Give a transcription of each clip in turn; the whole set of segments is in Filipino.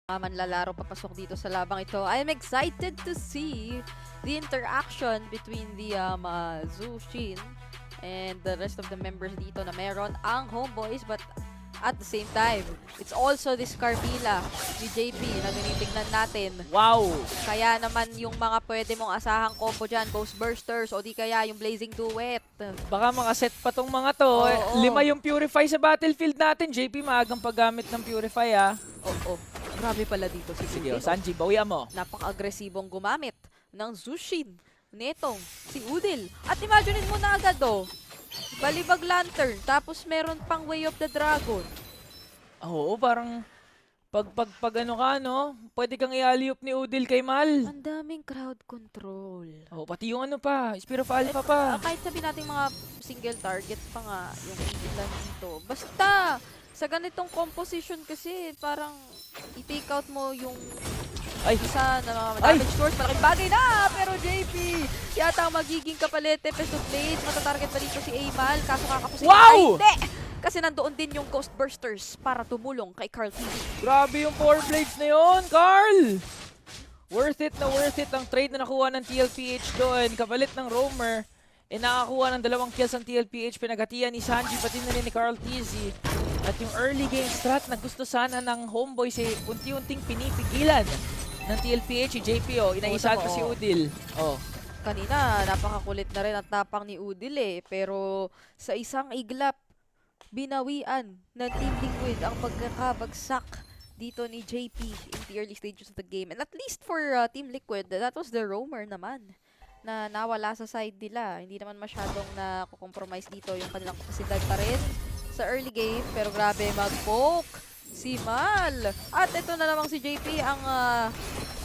Manlalaro papasok dito sa labang ito. I am excited to see the interaction between the Zushin and the rest of the members dito na meron ang Homeboys, but at the same time, it's also this Carmilla ni JP na tinitignan natin. Wow! Kaya naman yung mga pwede mong asahang combo dyan, Ghost Bursters o di kaya yung Blazing Duet. Baka mga set pa tong mga to. Oo. 5 yung Purify sa battlefield natin. JP, maagang paggamit ng Purify ah. Oo. Grabe pala dito si Sige, JP. Sanji, bawian mo. Napaka-agresibong gumamit ng Zushin netong si Udil. At imaginein mo na agad Balibag Lantern, tapos meron pang Way of the Dragon. Oo, parang pag ano ka, no? Pwede kang i-alley-oop ni Udil kay Mal. Ang daming crowd control. Oo, pati yung ano pa, Spear of Alpha pa. Kahit sabihin natin mga single target pa nga yung ilan dito. Basta, sa ganitong composition kasi, parang i-take out mo yung isa na mga damage scores. Malaking bagay na! Pero JP, yata ang magiging kapalit. Tempest of Blades, matatarget ba dito si Amal? Kaso kakapusin Wow! hindi! Kasi nandoon din yung Ghost Bursters para tumulong kay Carl TV. Grabe yung 4 blades na yun, Carl! Worth it ang trade na nakuha ng TLPH doon. Kapalit ng Roamer. Nakakuha ng 2 kills ang TLPH. Pinaghatian ni Sanji pati na rin ni Carl TZ. At yung early game strat na gusto sana ng Homeboys unti-unting pinipigilan ng TLPH, si JP inaisahan pa si Udil. Kanina, napakakulit na rin at tapang ni Udil pero sa isang iglap, binawian ng Team Liquid ang pagkakabagsak dito ni JP in the early stages of the game. And at least for Team Liquid, that was the Roamer naman na nawala sa side nila. Hindi naman masyadong na-compromise dito yung kanilang kapasidad pa rin sa early game. Pero grabe, mag-poke si Mal. At ito na namang si JP ang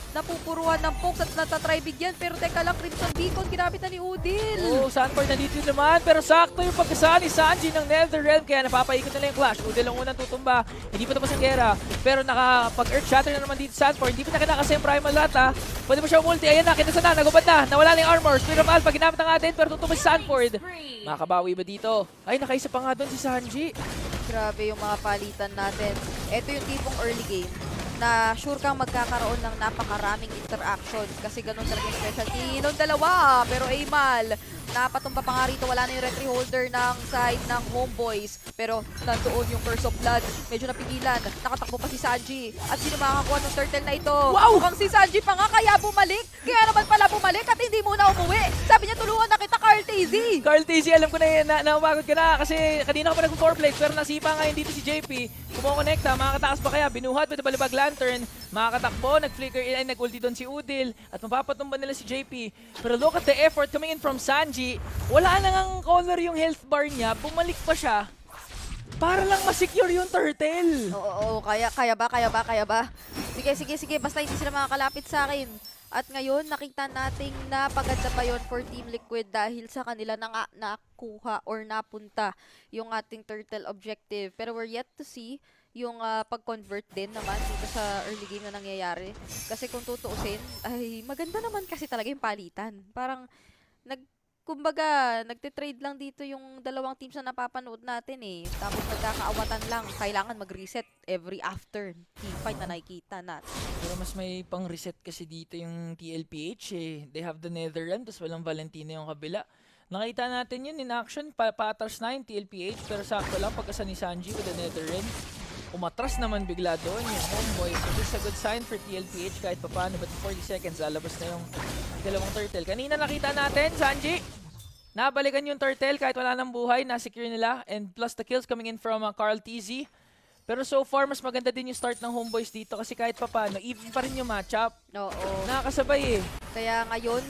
napupuruan ng pokes at natatry bigyan. Pero teka lang, Crimson Beacon, ginamit na ni Udil. Sanford nandito naman. Pero sakto yung pagkasaan ni Sanji ng Netherrealm. Kaya napapaikot na lang yung Clash. Udil ang unang tutumba. Hindi pa tapos ang gera. Pero nakapag-Earth Shatter na naman dito Sanford. Hindi pa na kinakasaya yung Primal Lata. Pwede mo siya umulti. Ayan na, kinasa na. Nagubad na. Nawala na yung armor. Spirit of Alpha, ginamit na atin. Pero tutumba si Sanford. Makabawi ba dito? Ay, nakaisa pa nga doon si Sanji. Grabe yung mga palitan natin. Ito yung tipong early game na sure kang magkakaroon ng napakaraming interaction kasi ganun talaga yung specialty ng dalawa. Pero Amal, napatumba pa nga rito, wala na yung retry holder ng side ng Homeboys. Pero nandoon yung Curse of Blood, medyo napigilan. Nakatakbo pa si Sanji. At sino makakakuha ng turtle na ito? Wow! Mukhang si Sanji pa nga kaya bumalik. Kaya naman pala bumalik at hindi muna umuwi. Sabi niya, tulungan na kita, Carl TZ. Carl TZ, alam ko na yun, napagod ka na kasi kanina ko pa nag-4 plays pero nasipa nga yun dito si JP. Kumokonekta, makakatakas pa kaya, binuhat with the Balibag Lantern, makakatakbo, nag-flicker in, nag-ulti doon si Udil at mapapatumba nila si JP. Pero look at the effort coming in from Sanji. Wala na ngang color yung health bar niya, bumalik pa siya para lang ma-secure yung turtle. Oo, kaya ba? Sige, basta hindi sila makakalapit sa akin. At ngayon, nakita nating napaganda pa yon for Team Liquid dahil sa kanila na nakuha or napunta yung ating turtle objective. Pero we're yet to see yung pag-convert din naman dito sa early game na nangyayari. Kasi kung tutuusin, ay maganda naman kasi talaga yung palitan. Parang kumbaga, nagtitrade lang dito yung dalawang teams na napapanood natin Tapos nagkakaawatan lang. Kailangan mag-reset every after teamfight na nakikita natin. Pero mas may pang-reset kasi dito yung TLPH They have the Netherrealm, tapos walang Valentina yung kabila. Nakita natin yun in action, patras na yung TLPH, pero sakto lang pagkasa ni Sanji with the Netherrealm. Umatras naman bigla doon yung Homeboy. So this is a good sign for TLPH kahit papano, but 40 seconds, lalabas na yung dalawang turtle. Kanina nakita natin, Sanji, nabalikan yung turtle kahit wala ng buhay, na-secure nila, and plus the kills coming in from Carl TZ. Pero so far, mas maganda din yung start ng Homeboys dito kasi kahit papano, even pa rin yung matchup. Oo. Nakakasabay Kaya ngayon,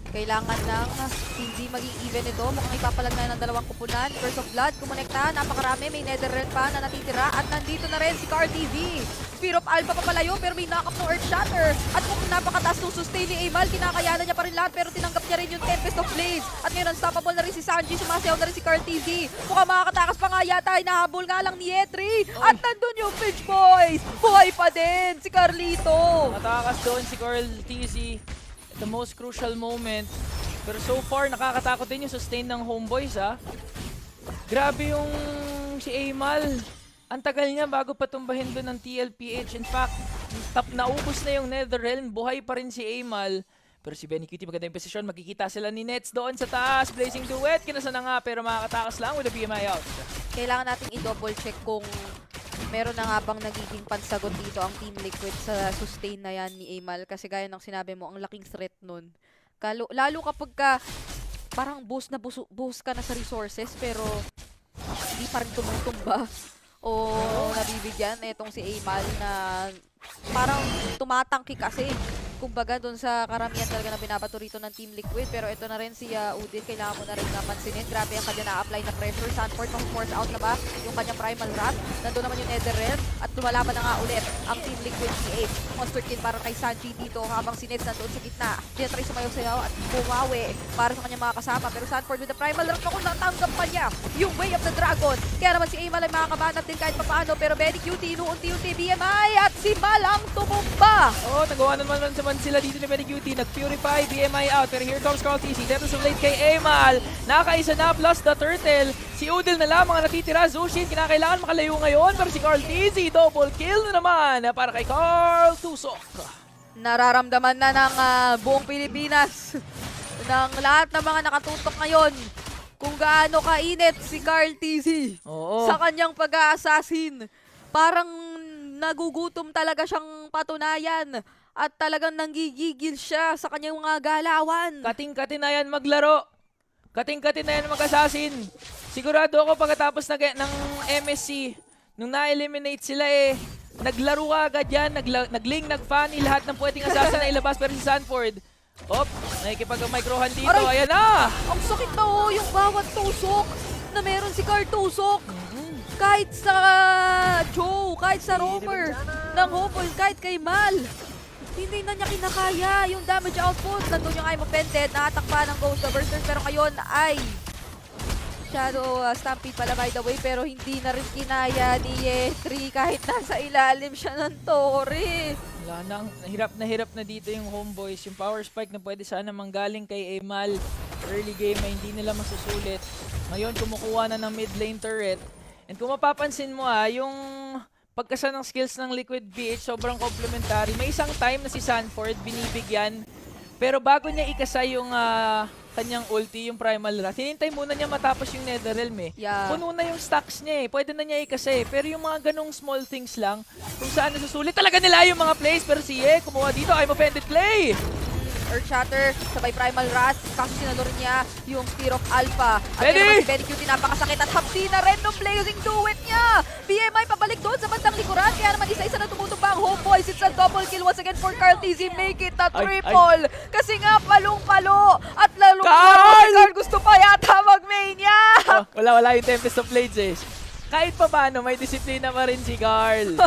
kailangan ng hindi maging even ito. Mukhang ipapalag na ng dalawang kupunan. Curse of Blood, kumonekta. Napakarami. May Netherrealm pa na natitira. At nandito na rin si Carl TV. Spear of Alpha pa pala yun, pero may knock-up ng Earth Shatter. At kung napakataas ng sustain ni Amal, kinakayanan niya pa rin lahat, pero tinanggap niya rin yung Tempest of Blades. At ngayon, unstoppable na rin si Sanji. Sumasayaw na rin si Carl TV. Mukhang makakatakas pa nga yata. Hinahabol nga lang ni Etri. At nandun yung Fish Boys. Buhay pa din si Carlito. Matakas doon si Carl TZ. The most crucial moment. Pero so far, nakakatakot din yung sustain ng Homeboys Grabe yung si Amal. Ang tagal niya bago patumbahin doon ng TLPH. In fact, Naubos na yung Netherrealm, buhay pa rin si Amal. Pero si Benny Cutie maganda yung posisyon, magkikita sila ni Nets doon sa taas. Blazing Duet, kinasa na nga pero makakatakas lang with the BMI out. Kailangan nating i-double check kung meron na nga bang nagiging pansagot dito ang Team Liquid sa sustain na yan ni Amal. Kasi gaya ng sinabi mo, ang laking threat nun. Lalo kapag ka parang boost ka na sa resources pero hindi pa rin tumutumba o nabibigyan etong si Amal na parang tumatangki kasi. Kumbaga doon sa karamihan talaga na binabato rito ng Team Liquid. Pero ito na rin si Udin. Kailangan mo na rin napansinin. Grabe ang kanya na-apply na pressure. Sanford force out na ba yung kanyang primal wrath. Nandun naman yung Netherrealm. At lumalaban na nga ulit ang Team Liquid PH. Monster kill para kay Sanji dito habang si Nets nandun sa gitna. Tinatry sumayaw-sayaw at bumawi para sa kanyang mga kasama. Pero Sanford with the primal wrath kung natanggap pa niya yung Way of the Dragon. Kaya naman si Amal ay makakabanat din kahit papaano. Pero Benny Cutie, inuunti-unti BMI at si Mal ang tumumba. Oo, nagawa naman sila dito ni Benny Cutie. Nag-purify, BMI out. Pero here comes Carl TC. Dito sa late kay Amal. Nakaisa na plus the turtle. Si Udil na lamang ang natitira. Zushin, kinakailangan makalayo ngayon. Pero si Carl TC, double kill na naman para kay Carl Tusok. Nararamdaman na ng buong Pilipinas ng lahat ng mga nakatutok ngayon kung gaano kainit si Carl TC Oo. sa kanyang pag-a-assassin. Parang nagugutom talaga siyang patunayan at talagang nanggigigil siya sa kanyang mga galawan. Kating-kating na yan maglaro. Kating-kating na yan mag-assassin. Sigurado ako pagkatapos ng MSC, nung na-eliminate sila naglaro ka agad yan, nag-link, nag-funny, lahat ng pwedeng assassin na ilabas. Pero si Sanford, nakikipag-microhan dito. Aray! Ayan na! Ang sakit na yung bawat tusok na meron si Carl Tusok. Kahit sa Joe, kahit sa Romer ng Hopol, kahit kay Mal. Hindi na niya kinakaya yung damage output. Nandun yung I'm offended, nakatakpa ng Ghost of Bursters. Pero ngayon ay Shadow Stampede pala by the way. Pero hindi na rin kinaya ni Yetri kahit nasa ilalim siya ng Torre. Wala na, hirap na dito yung homeboys. Yung power spike na pwede sana manggaling kay Amal. Early game ay hindi nila masusulit. Ngayon kumukuha na ng mid lane turret. And kung mapapansin mo yung pagkasa ng skills ng Liquid BH, sobrang complementary. May isang time na si Sanford binibigyan. Pero bago niya ikasa yung kanyang ulti, yung primal wrath, hinintay muna niya matapos yung Netherrealm Yeah. Puno na yung stacks niya Pwede na niya ikasa Pero yung mga ganong small things lang, kung saan nasusulit talaga nila yung mga plays. Pero si kumuha dito, I'm offended play! Earth Shatter, sabay Primal Wrath, kaso sinalo rin niya yung Spear of Alpha. At Benny! yun naman si Benny Cutie, napakasakit at hapdi na rin nung Blazing Duet niya. BMI pabalik doon sa bandang likuran, kaya naman isa-isa na tumutumba ang Homeboys. It's a double kill once again for Carl TZ, make it a triple. Kasi nga palong-palo at lalong Carl gusto pa yata mag-main niya. Wala yung Tempest of Blades Kahit pa paano, may disiplina pa rin si Carl.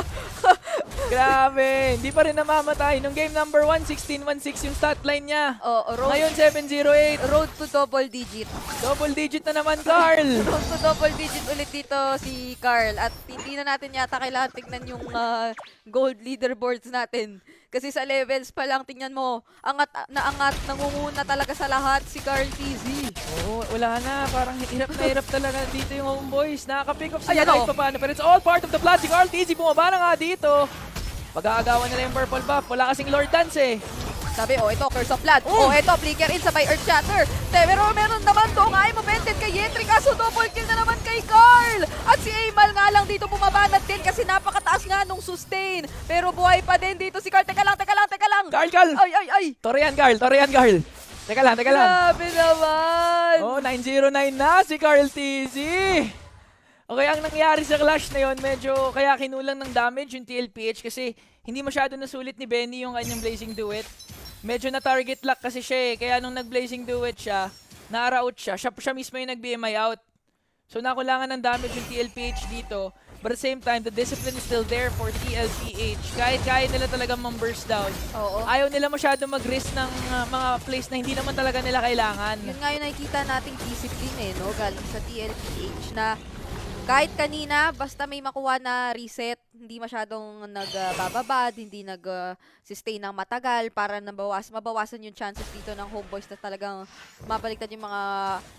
Grabe, hindi pa rin namamatay. Nung game number 1, 16-1-6 yung stat line niya. Ngayon 7-0-8. Road to double digit. Double digit na naman, Carl. Road to double digit ulit dito si Carl. At hindi na natin yata kailangan tignan yung gold leaderboards natin. Kasi sa levels pa lang, tingnan mo, angat, nangunguna talaga sa lahat si Carl TZ. Oo, wala na. Parang hirap talaga dito yung homeboys. Nakaka-pick up sila Ayan, kahit pa paano. Pero it's all part of the plot. Si Carl TZ bumaba na nga dito. Pag-aagawan nila yung purple buff. Wala kasing Lord Dance Sabi, ito, Curse of Blood. Ito, Flicker in sabay Earth Shatter. Pero meron naman doong I'm offended kay Yetri. Kaso double kill na naman kay Carl. At si Amal nga lang dito bumabanat din kasi napakataas nga nung sustain. Pero buhay pa din dito si Carl. Teka lang. Carl! Ay! Torian, Carl. Teka lang. Grabe naman. 909 na si Carl TZ. Okay, ang nangyari sa clash na yon, medyo kaya kinulang ng damage yung TLPH kasi hindi masyado nasulit ni Benny yung kanyang Blazing Duet. Medyo na-target lock kasi siya kaya nung nag-Blazing Duet siya, na-out siya mismo yung nag-BMI out. So nakulangan ng damage yung TLPH dito. But at the same time, the discipline is still there for TLPH. Kahit kaya nila talagang ma-burst down. Oo. Ayaw nila masyado mag-risk ng mga plays na hindi naman talaga nila kailangan. Yun nga yung nakikita nating discipline no? Galing sa TLPH na kahit kanina, basta may makuha na reset, hindi masyadong nagbababad, hindi nag-sustain ng matagal para mabawasan yung chances dito ng homeboys na talagang mabaliktad yung mga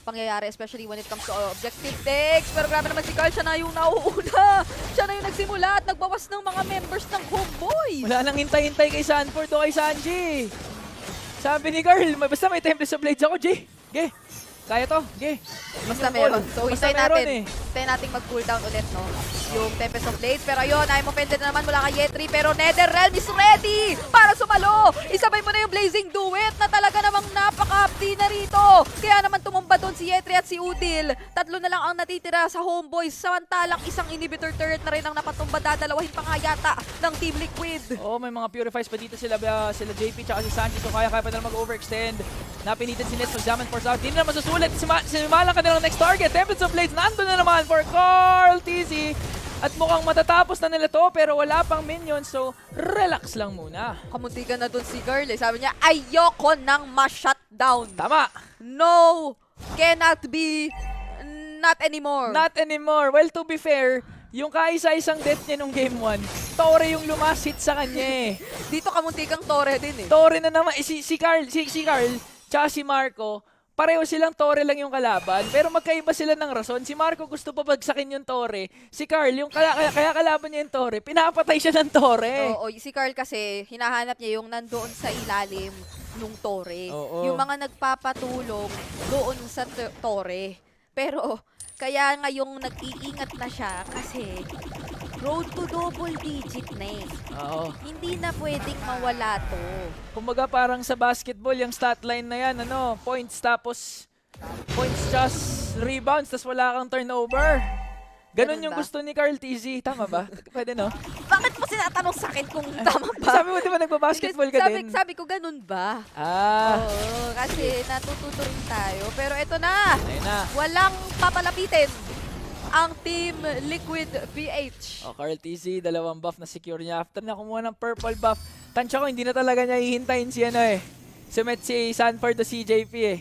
pangyayari, especially when it comes to objective takes. Pero grabe naman si Carl, siya na yung nauuna. Siya na yung nagsimula at nagbawas ng mga members ng Homeboys. Wala nang hintay-hintay kay Sanford o kay Sanji. Sabi ni Carl, basta may Tempest of Blades ako, G. Ge, kaya to, ge. Basta Yung call. meron. So, Basta hintayin meron natin. Hintayin natin mag-cooldown ulit, no? Yung Tempest of Blades. Pero yun, I'm offended na naman mula kay Yetri. Pero NetherRealm is ready para sumalo. Isabay mo na yung Blazing Duet na talaga namang napaka-upti na rito. Kaya naman tumumba doon si Yetri at si Udil. Tatlo na lang ang natitira sa Homeboys. Samantalang isang inhibitor turret na rin ang napatumba. Dadalawahin pa nga yata ng Team Liquid. Oh, may mga purifies pa dito sila JP tsaka si Sanji. So kaya pa nila mag-overextend. Napinitan si Nets mag-jam and force out. Di na masusulit. Simalang kanilang next target. Tempest of Blades nandun na naman for Carl TZ. At mukhang matatapos na nila to pero wala pang minions. So relax lang muna. Kamuntikan na doon si Girl. Sabi niya, ayoko nang ma-shutdown. Tama. No, cannot be, not anymore. Not anymore. Well, to be fair, yung kaisa-isang death niya nung game 1, Tore yung lumasit sa kanya eh. Dito kamuntikang Tore din eh. Tore na naman. Si Carl, tsaka si Marco, pareho silang Tore lang yung kalaban, pero magkaiba sila ng rason. Si Marco gusto pa bagsakin yung Tore. Si Carl, yung kaya kalaban niya yung Tore, pinapatay siya ng Tore. Oo, si Carl kasi, hinahanap niya yung nandoon sa ilalim nung Tore. Oo. Yung mga nagpapatulong doon sa Tore. Pero, kaya ngayong nag-iingat na siya kasi road to double digit na eh. Oo. Hindi na pwedeng mawala to. Kumbaga parang sa basketball, yung stat line na yan, points tapos just rebounds, tapos wala kang turnover. Ganon Ganun yung ba? gusto ni Carl TZ. Tama ba? Pwede, no? Bakit mo sinatanong sa akin kung tama ba? Sabi mo, di ba nagbabasketball ka din? Sabi ko, ganun ba? Ah, Oo, kasi natututo rin tayo. Pero eto na, ayun na. walang papalapitin ang Team Liquid PH. O, Carl TZ, dalawang buff na secure niya. After na kumuha ng purple buff, tansya ko, hindi na talaga niya hihintayin si si Sanford o CJP eh.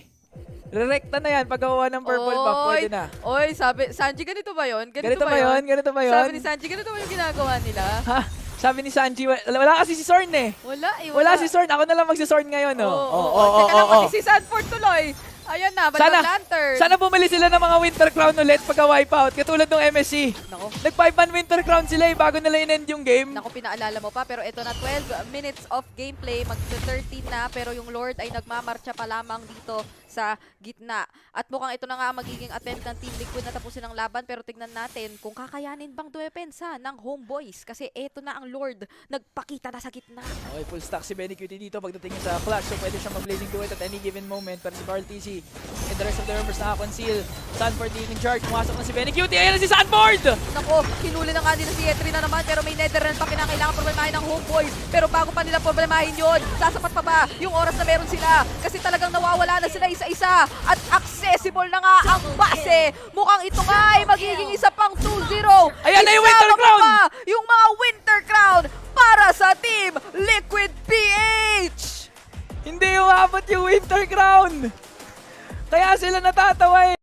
Rerekta na yan, paggawa ng purple buff, pwede na. Oy, sabi, Sanji, ganito ba yun? Ganito ba yun? Ganito ba yun? Sabi ni Sanji, ganito ba yung ginagawa nila? Ha? Sabi ni Sanji, wala kasi si Sorn eh. Wala eh, Wala si Sorn, ako na lang magsi-Sorn ngayon, oh. Oo. Teka lang, pati si Sanford tuloy. Ayan na, Balong Lantern. Sana bumili sila ng mga Winter Crown ulit pagka-wipeout, katulad ng MSC. Nako. Nag-5-man Winter Crown sila eh, bago nila in-end yung game. Naku, pinaalala mo pa. Pero ito na, 12 minutes of gameplay. Mag-13 na. Pero yung Lord ay nagmamarcha pa lamang dito sa gitna. At mukhang ito na nga ang magiging attempt ng Team Liquid na tapusin ang laban. Pero tignan natin kung kakayanin bang duepensa ng Homeboys. Kasi ito na ang Lord. Nagpakita na sa gitna. Okay, full stack si Benny QT dito pagdating niya sa clutch. So pwede siyang mag-blazing duet at any given moment. Pero si Carl TC and the rest of the members naka-conceal. Sanford in charge. Pumasok na si Benny QT. Ayan na si Sanford! Nako, hinuli na nga din si Yetri na naman. Pero may NetherRealm pa kinakailangan problemahin ng Homeboys. Pero bago pa nila problemahin yun, sasapat pa ba yung oras na meron sila? Kasi talagang nawawala na sila isa-isa. At accessible na nga ang base. Mukhang ito nga ay magiging isa pang 2-0. Ayan na yung Winter Isama pa Crown! ba yung mga Winter Crown para sa Team Liquid PH. Hindi umabot yung Winter Crown! Kaya sila natatawa eh.